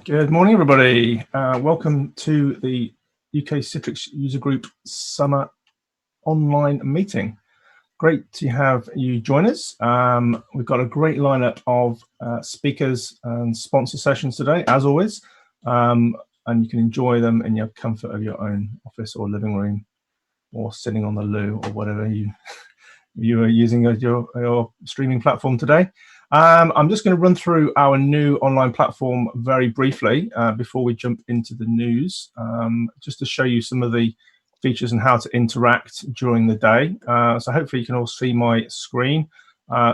Good morning, everybody. Welcome to the UK Citrix User Group Summer Online Meeting. Great to have you join us. We've got a great lineup of speakers and sponsor sessions today, as always, and you can enjoy them in your comfort of your own office or living room, or sitting on the loo, or whatever you are using as your streaming platform today. I'm just going to run through our new online platform very briefly before we jump into the news, just to show you some of the features and how to interact during the day. So hopefully you can all see my screen.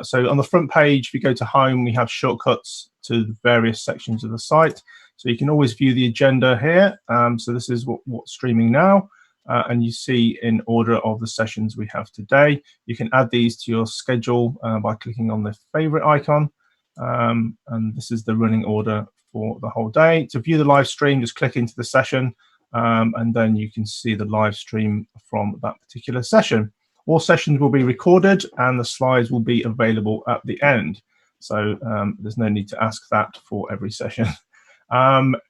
So on the front page, if you go to home, we have shortcuts to the various sections of the site. So you can always view the agenda here. So this is what's streaming now. And you see in order of the sessions we have today. You can add these to your schedule by clicking on the favorite icon. And this is the running order for the whole day. To view the live stream, just click into the session, and then you can see the live stream from that particular session. All sessions will be recorded and the slides will be available at the end. So there's no need to ask that for every session.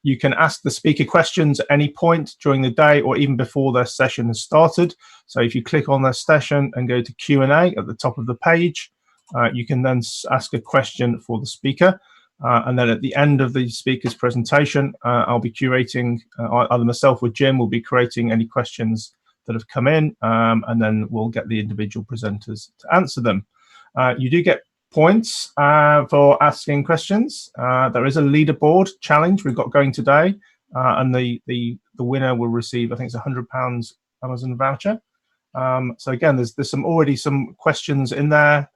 You can ask the speaker questions at any point during the day or even before their session has started. So if you click on their session and go to Q&A at the top of the page, you can then ask a question for the speaker. And then at the end of the speaker's presentation, I'll be curating, either myself or Jim will be creating any questions that have come in, and then we'll get the individual presenters to answer them. You do get points for asking questions. There is a leaderboard challenge we've got going today, and the winner will receive, I think it's £100 Amazon voucher. So again, there's already some questions in there.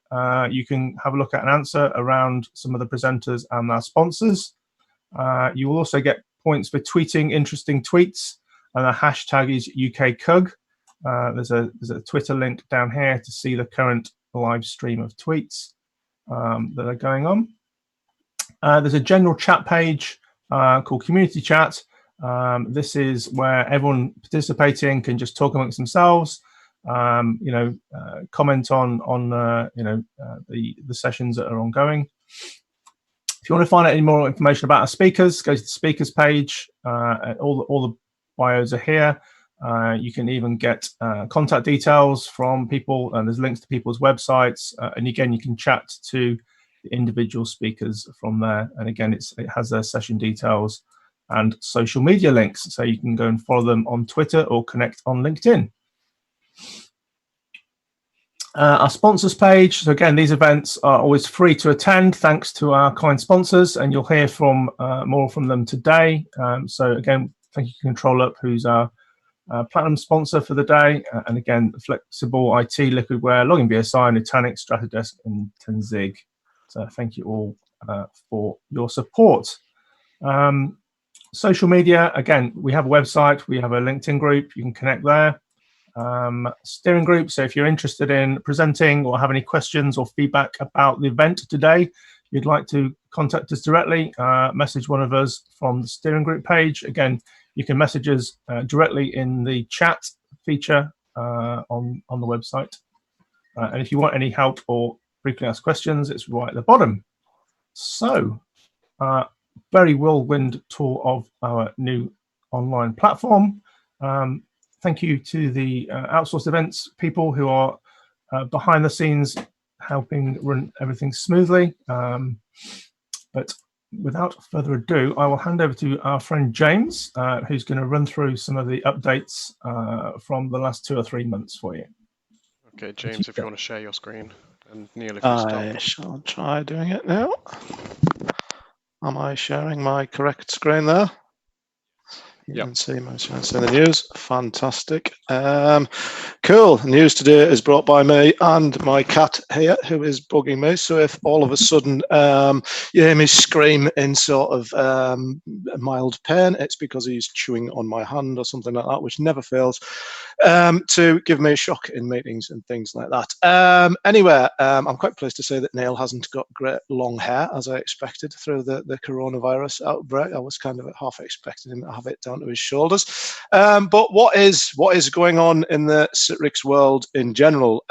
You can have a look at and answer around some of the presenters and our sponsors. You will also get points for tweeting interesting tweets, and the hashtag is UKCUG. There's a Twitter link down here to see the current live stream of tweets that are going on. There's a general chat page called Community Chat. This is where everyone participating can just talk amongst themselves, comment on the sessions that are ongoing. If you want to find out any more information about our speakers, go to the speakers page. All the bios are here. You can even get contact details from people, and there's links to people's websites. And again, you can chat to the individual speakers from there. And again, it has their session details and social media links, so you can go and follow them on Twitter or connect on LinkedIn. Our sponsors page. So again, these events are always free to attend, thanks to our kind sponsors, and you'll hear from more from them today. So again, thank you, Control Up, who's our platinum sponsor for the day, and again, Flexible IT, Liquidware, Login BSI, Nutanix, Stratodesk, and Tenzig. So thank you all for your support. Social media, again, we have a website, we have a LinkedIn group, you can connect there. Steering group, so if you're interested in presenting or have any questions or feedback about the event today, you'd like to contact us directly, message one of us from the steering group page. Again, you can message us directly in the chat feature on the website. And if you want any help or frequently asked questions, it's right at the bottom. So, very whirlwind tour of our new online platform. Thank you to the outsourced events people who are behind the scenes helping run everything smoothly. But without further ado, I will hand over to our friend James, who's going to run through some of the updates from the last 2 or 3 months for you. Okay, James, if you want to share your screen, and Neil, if you stop. I shall try doing it now. Am I sharing my correct screen there? You can see my chance in the news. Fantastic. Cool. News today is brought by me and my cat here, who is bugging me. So if all of a sudden you hear me scream in sort of mild pain, it's because he's chewing on my hand or something like that, which never fails to give me a shock in meetings and things like that. Anyway, I'm quite pleased to say that Neil hasn't got great long hair, as I expected through the coronavirus outbreak. I was kind of half expecting him to have it down to his shoulders. But what is going on in the Citrix world in general?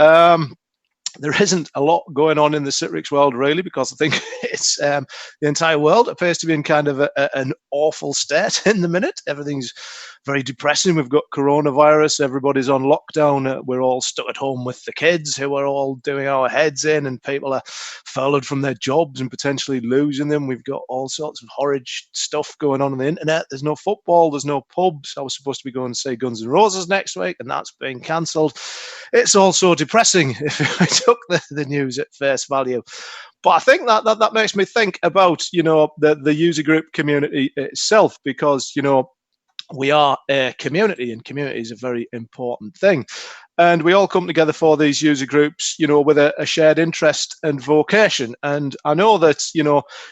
there isn't a lot going on in the Citrix world, really, because I think it's the entire world appears to be in kind of an awful state in the minute. Everything's very depressing. We've got coronavirus. Everybody's on lockdown. We're all stuck at home with the kids who are all doing our heads in, and people are furloughed from their jobs and potentially losing them. We've got all sorts of horrid stuff going on the internet. There's no football. There's no pubs. I was supposed to be going to see Guns N' Roses next week, and that's being cancelled. It's all so depressing if we took the news at face value. But I think that makes me think about, the user group community itself, because, we are a community, and community is a very important thing. And we all come together for these user groups, with a shared interest and vocation. And I know that,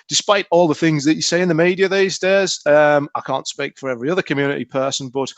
despite all the things that you see in the media these days, I can't speak for every other community person, but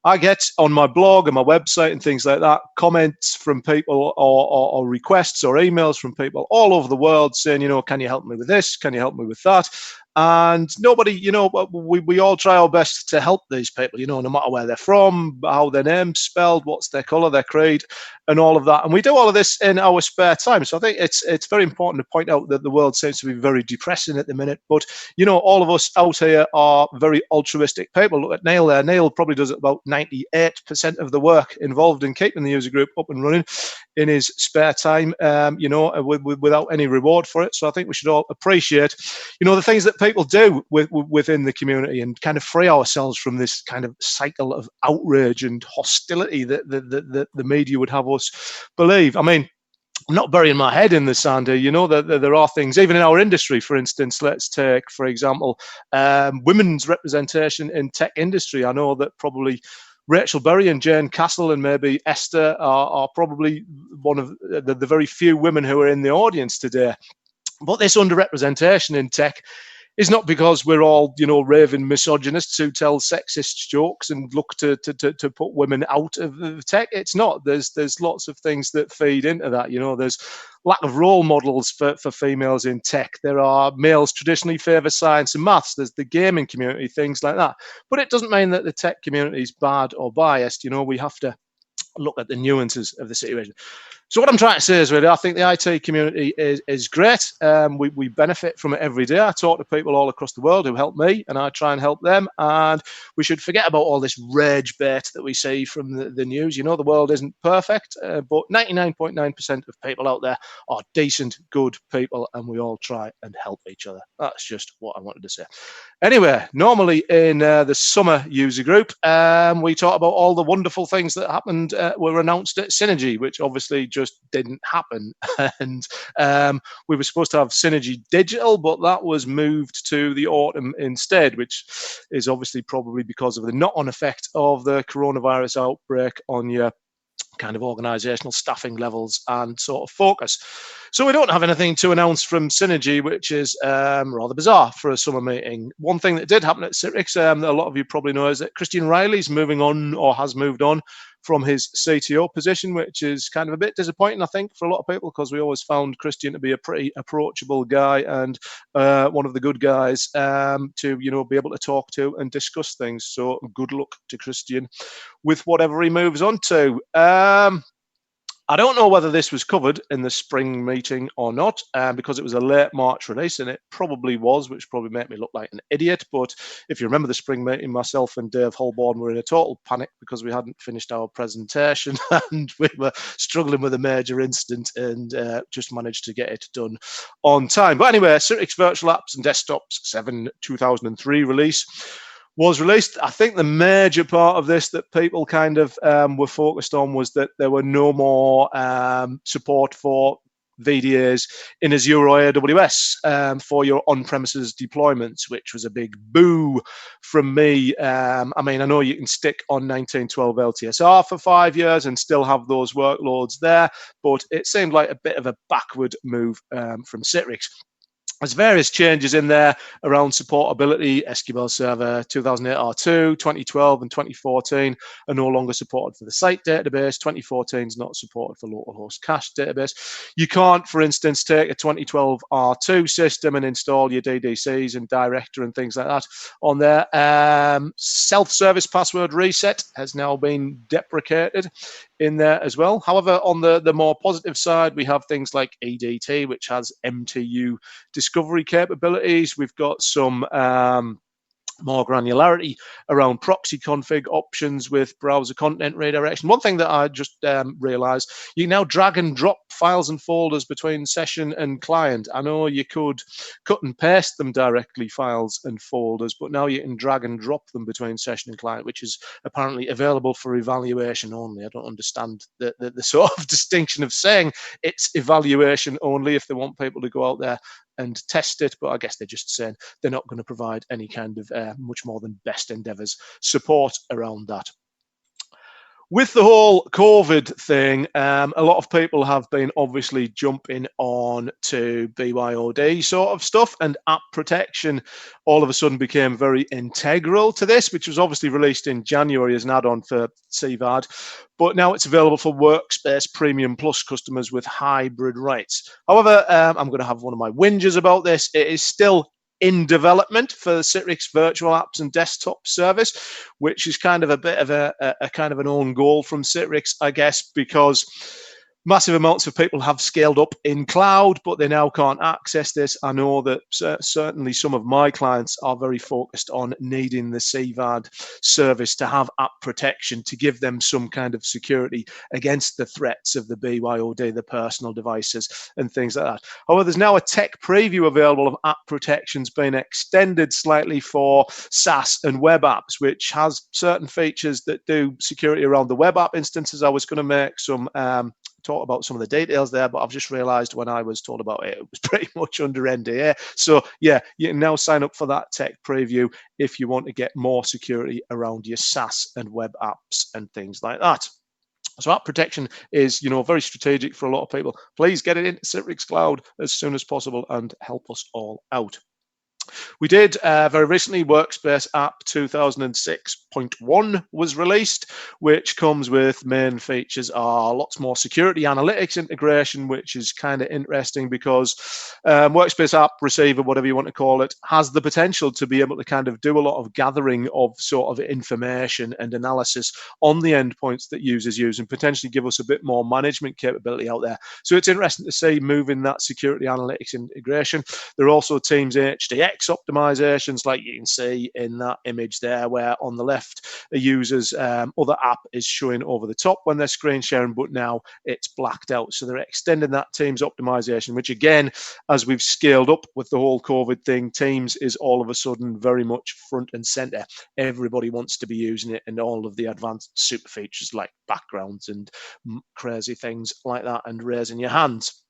I get on my blog and my website and things like that, comments from people or requests or emails from people all over the world saying, can you help me with this? Can you help me with that? And nobody, we all try our best to help these people, no matter where they're from, how their name's spelled, what's their colour, their creed, and all of that. And we do all of this in our spare time. So I think it's very important to point out that the world seems to be very depressing at the minute. But, all of us out here are very altruistic people. Look at Neil there. Neil probably does about 98% of the work involved in keeping the user group up and running in his spare time, without any reward for it. So I think we should all appreciate, the things that people do within the community, and kind of free ourselves from this kind of cycle of outrage and hostility that the media would have us believe. I mean, I'm not burying my head in the sand here. That there are things, even in our industry, for instance. Let's take, for example, women's representation in tech industry. I know that probably Rachel Berry and Jane Castle and maybe Esther are probably one of the very few women who are in the audience today. But this underrepresentation in tech is not because we're all, raving misogynists who tell sexist jokes and look to put women out of tech. It's not. There's lots of things that feed into that. There's lack of role models for females in tech. There are males traditionally favour science and maths. There's the gaming community, things like that. But it doesn't mean that the tech community is bad or biased. We have to look at the nuances of the situation. So what I'm trying to say is, really, I think the IT community is great. We benefit from it every day. I talk to people all across the world who help me, and I try and help them. And we should forget about all this rage bait that we see from the news. The world isn't perfect, but 99.9% of people out there are decent, good people, and we all try and help each other. That's just what I wanted to say. Anyway, normally in the summer user group, we talk about all the wonderful things that happened, were announced at Synergy, which obviously just didn't happen. And we were supposed to have Synergy Digital, but that was moved to the autumn instead, which is obviously probably because of the knock-on effect of the coronavirus outbreak on your kind of organizational staffing levels and sort of focus. So we don't have anything to announce from Synergy, which is rather bizarre for a summer meeting. One thing that did happen at Citrix, that a lot of you probably know, is that Christian Riley's moving on, or has moved on, from his CTO position, which is kind of a bit disappointing, I think, for a lot of people, because we always found Christian to be a pretty approachable guy and one of the good guys to, be able to talk to and discuss things. So good luck to Christian with whatever he moves on to. I don't know whether this was covered in the spring meeting or not, because it was a late March release, and it probably was, which probably made me look like an idiot. But if you remember the spring meeting, myself and Dave Holborn were in a total panic because we hadn't finished our presentation and we were struggling with a major incident, and just managed to get it done on time. But anyway, Citrix Virtual Apps and Desktops 7 2003 release was released. I think the major part of this that people kind of were focused on was that there were no more support for VDAs in Azure or AWS for your on-premises deployments, which was a big boo from me. I mean, I know you can stick on 1912 LTSR for 5 years and still have those workloads there, but it seemed like a bit of a backward move from Citrix. There's various changes in there around supportability. SQL Server 2008 R2, 2012 and 2014 are no longer supported for the site database. 2014 is not supported for localhost cache database. You can't, for instance, take a 2012 R2 system and install your DDCs and director and things like that on there. Self-service password reset has now been deprecated in there as well. However, on the more positive side, we have things like EDT, which has MTU discovery capabilities. We've got some more granularity around proxy config options with browser content redirection. One thing that I just realized, you can now drag and drop files and folders between session and client. I know you could cut and paste them directly, files and folders, but now you can drag and drop them between session and client, which is apparently available for evaluation only. I don't understand the sort of distinction of saying it's evaluation only if they want people to go out there and test it, but I guess they're just saying they're not going to provide any kind of much more than best endeavors support around that. With the whole COVID thing, a lot of people have been obviously jumping on to BYOD sort of stuff, and app protection all of a sudden became very integral to this, which was obviously released in January as an add-on for CVAD, but now it's available for Workspace Premium Plus customers with hybrid rights. However, I'm going to have one of my whinges about this. It is still in development for the Citrix Virtual Apps and Desktop service, which is kind of a bit of a kind of an own goal from Citrix, I guess, because massive amounts of people have scaled up in cloud, but they now can't access this. I know that certainly some of my clients are very focused on needing the CVAD service to have app protection to give them some kind of security against the threats of the BYOD, the personal devices and things like that. However, there's now a tech preview available of app protections being extended slightly for SaaS and web apps, which has certain features that do security around the web app instances. I was going to make some talk about some of the details there, but I've just realized when I was told about it, it was pretty much under NDA. So yeah, you can now sign up for that tech preview if you want to get more security around your SaaS and web apps and things like that. So app protection is, very strategic for a lot of people. Please get it into Citrix Cloud as soon as possible and help us all out. We did very recently, Workspace App 2006.1 was released, which comes with main features are lots more security analytics integration, which is kind of interesting because Workspace App Receiver, whatever you want to call it, has the potential to be able to kind of do a lot of gathering of sort of information and analysis on the endpoints that users use and potentially give us a bit more management capability out there. So it's interesting to see moving that security analytics integration. There are also Teams HDX optimizations, like you can see in that image there, where on the left a user's other app is showing over the top when they're screen sharing, but now it's blacked out. So they're extending that Teams optimization, which again, as we've scaled up with the whole COVID thing, Teams is all of a sudden very much front and center. Everybody wants to be using it, and all of the advanced super features like backgrounds and crazy things like that and raising your hands.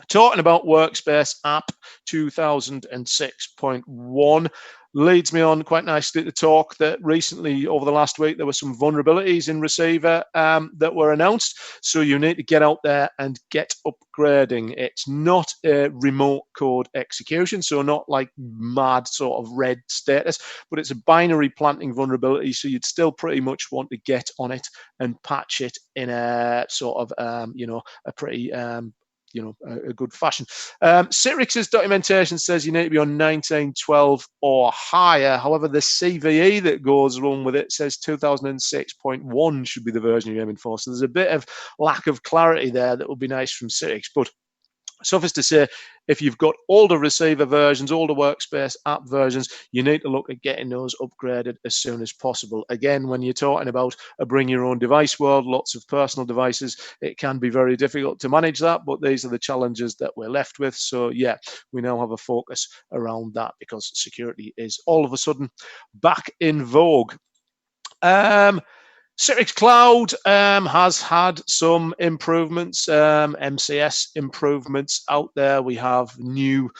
Talking about Workspace App 2006.1 leads me on quite nicely to talk that recently, over the last week, there were some vulnerabilities in Receiver that were announced. So you need to get out there and get upgrading. It's not a remote code execution, so not like mad sort of red status, but it's a binary planting vulnerability. So you'd still pretty much want to get on it and patch it in a sort of, a pretty a good fashion. Citrix's documentation says you need to be on 1912 or higher. However, the CVE that goes along with it says 2006.1 should be the version you're aiming for. So there's a bit of lack of clarity there that would be nice from Citrix. But suffice to say, if you've got older Receiver versions, older Workspace app versions, you need to look at getting those upgraded as soon as possible. Again, when you're talking about a bring your own device world, lots of personal devices, it can be very difficult to manage that, but these are the challenges that we're left with. So yeah, we now have a focus around that because security is all of a sudden back in vogue. Citrix Cloud has had some improvements, MCS improvements out there. We have new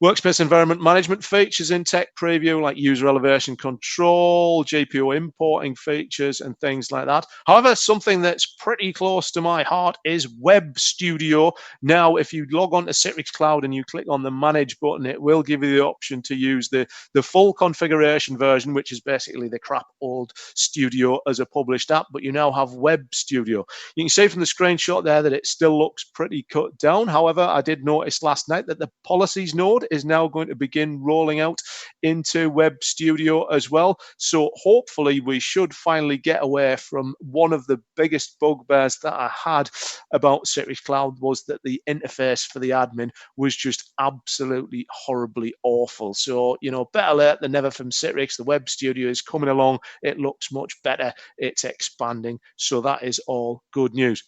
workspace environment management features in tech preview, like user elevation control, GPU importing features, and things like that. However, something that's pretty close to my heart is Web Studio. Now, if you log on to Citrix Cloud and you click on the Manage button, it will give you the option to use the full configuration version, which is basically the crap old Studio as a published app, but you now have Web Studio. You can see from the screenshot there that it still looks pretty cut down. However, I did notice last night that the policies node is now going to begin rolling out into Web Studio as well. So hopefully we should finally get away from one of the biggest bugbears that I had about Citrix Cloud, was that the interface for the admin was just absolutely horribly awful. So, better late than never from Citrix. The Web Studio is coming along. It looks much better. It's expanding. So that is all good news.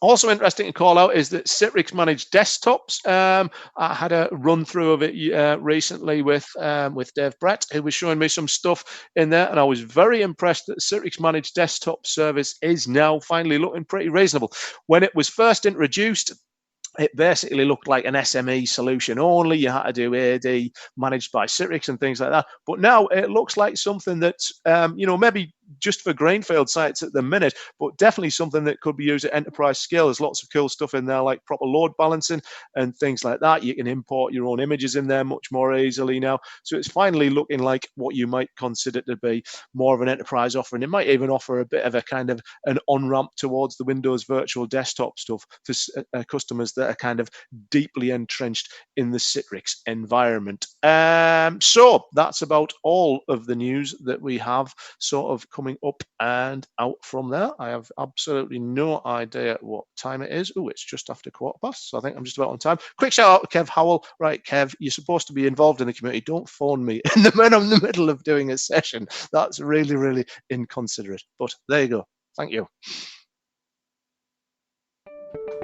Also interesting to call out is that Citrix managed desktops. I had a run through of it recently with Dave Brett, who was showing me some stuff in there, and I was very impressed that Citrix managed desktop service is now finally looking pretty reasonable. When it was first introduced, it basically looked like an SME solution only. You had to do AD managed by Citrix and things like that. But now it looks like something that's, maybe just for greenfield sites at the minute, but definitely something that could be used at enterprise scale. There's lots of cool stuff in there, like proper load balancing and things like that. You can import your own images in there much more easily now. So it's finally looking like what you might consider to be more of an enterprise offering. It might even offer a bit of a kind of an on-ramp towards the Windows Virtual Desktop stuff for customers that are kind of deeply entrenched in the Citrix environment. So that's about all of the news that we have sort of coming up and out from there. I have absolutely no idea what time it is. Oh, it's just after past, so I think I'm just about on time. Quick shout out to Kev Howell. Right, Kev, you're supposed to be involved in the community. Don't phone me when I'm in the middle of doing a session. That's really, really inconsiderate. But there you go. Thank you.